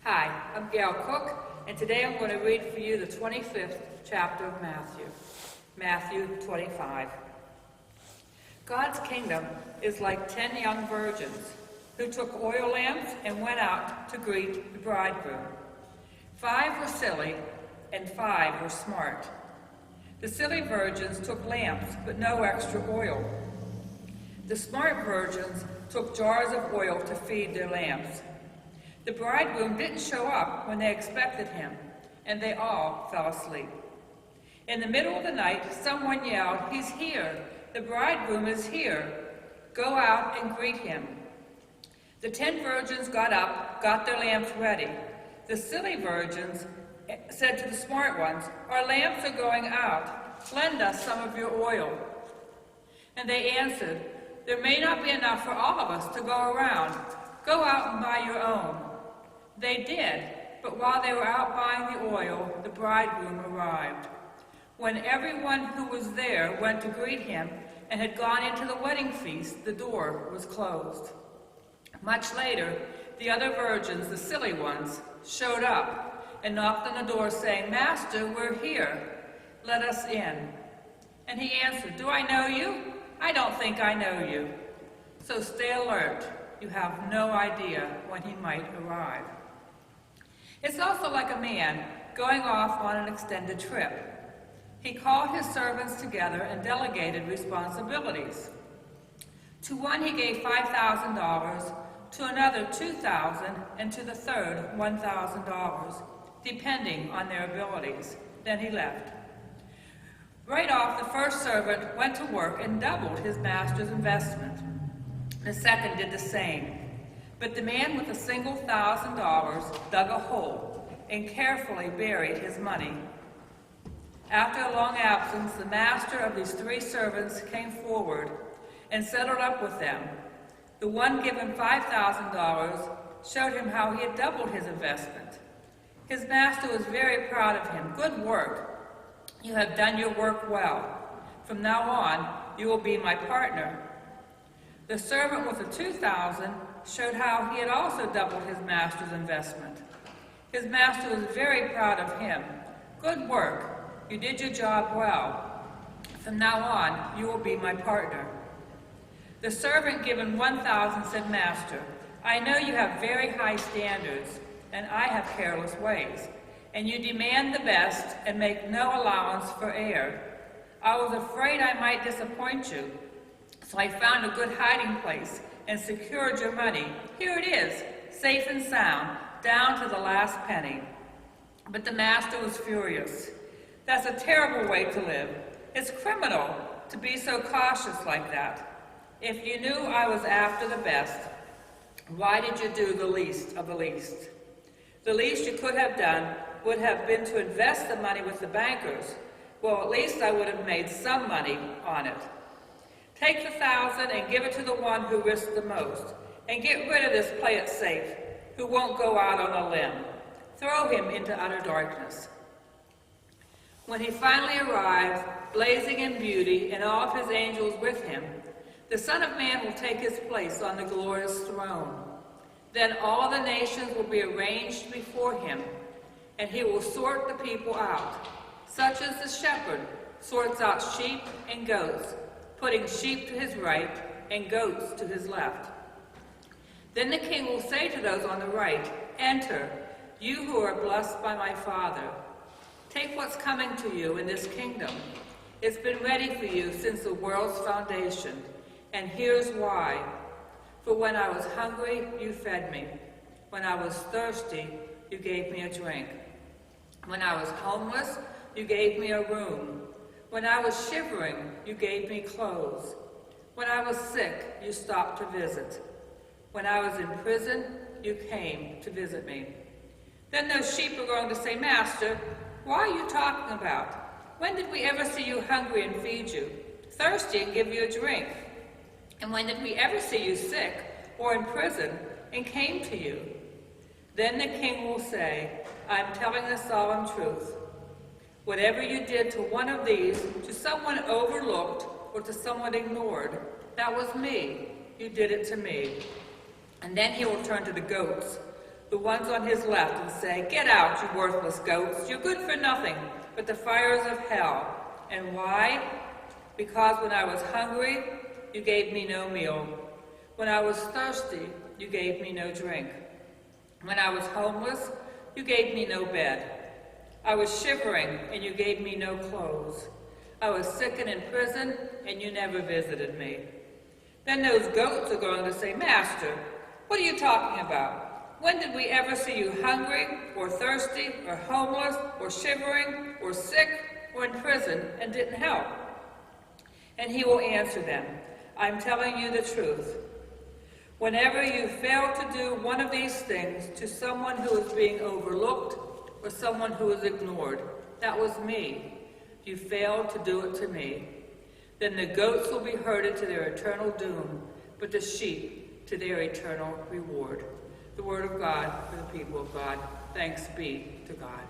Hi, I'm Gail Cook, and today I'm going to read for you the 25th chapter of Matthew, Matthew 25. God's kingdom is like 10 young virgins who took oil lamps and went out to greet the bridegroom. 5 were silly and 5 were smart. The silly virgins took lamps, but no extra oil. The smart virgins took jars of oil to feed their lamps. The bridegroom didn't show up when they expected him, and they all fell asleep. In the middle of the night, someone yelled, "He's here! The bridegroom is here! Go out and greet him." The 10 virgins got up, got their lamps ready. The silly virgins said to the smart ones, "Our lamps are going out. Lend us some of your oil." And they answered, "There may not be enough for all of us to go around. Go out and buy your own." They did, but while they were out buying the oil, the bridegroom arrived. When everyone who was there went to greet him and had gone into the wedding feast, the door was closed. Much later, the other virgins, the silly ones, showed up and knocked on the door saying, "Master, we're here. Let us in." And he answered, "Do I know you? I don't think I know you." So stay alert. You have no idea when he might arrive. It's also like a man going off on an extended trip. He called his servants together and delegated responsibilities. To one he gave $5,000, to another $2,000, and to the third $1,000, depending on their abilities. Then he left. Right off, the first servant went to work and doubled his master's investment. The second did the same. But the man with a single $1,000 dug a hole and carefully buried his money. After a long absence, the master of these 3 servants came forward and settled up with them. The one given $5,000 showed him how he had doubled his investment. His master was very proud of him. "Good work. You have done your work well. From now on, you will be my partner." The servant with the $2,000 showed how he had also doubled his master's investment. His master was very proud of him. "Good work. You did your job well. From now on, you will be my partner." The servant given $1,000 said, "Master, I know you have very high standards, and I have careless ways, and you demand the best and make no allowance for error. I was afraid I might disappoint you, so I found a good hiding place and secured your money. Here it is, safe and sound, down to the last penny." But the master was furious. "That's a terrible way to live. It's criminal to be so cautious like that. If you knew I was after the best, why did you do the least of the least? The least you could have done would have been to invest the money with the bankers. Well, at least I would have made some money on it. Take the $1,000 and give it to the one who risked the most, and get rid of this play it safe, who won't go out on a limb. Throw him into utter darkness." When he finally arrived, blazing in beauty, and all of his angels with him, the Son of Man will take his place on the glorious throne. Then all the nations will be arranged before him, and he will sort the people out, such as the shepherd sorts out sheep and goats, putting sheep to his right and goats to his left. Then the king will say to those on the right, "Enter, you who are blessed by my Father. Take what's coming to you in this kingdom. It's been ready for you since the world's foundation, and here's why. For when I was hungry, you fed me. When I was thirsty, you gave me a drink. When I was homeless, you gave me a room. When I was shivering, you gave me clothes. When I was sick, you stopped to visit. When I was in prison, you came to visit me." Then those sheep are going to say, "Master, what are you talking about? When did we ever see you hungry and feed you, thirsty and give you a drink? And when did we ever see you sick or in prison and came to you?" Then the king will say, "I'm telling the solemn truth. Whatever you did to one of these, to someone overlooked or to someone ignored, that was me. You did it to me." And then he will turn to the goats. the ones on his left, and say, "Get out, you worthless goats. You're good for nothing but the fires of hell." And why? Because when I was hungry, you gave me no meal. When I was thirsty, you gave me no drink. When I was homeless, you gave me no bed. I was shivering, and you gave me no clothes. I was sick and in prison, and you never visited me. Then those goats are going to say, "Master, what are you talking about? When did we ever see you hungry, or thirsty, or homeless, or shivering, or sick, or in prison, and didn't help?" And he will answer them, "I'm telling you the truth. Whenever you fail to do one of these things to someone who is being overlooked or someone who is ignored, that was me. You failed to do it to me. Then the goats will be herded to their eternal doom, but the sheep to their eternal reward." The word of God for the people of God. Thanks be to God.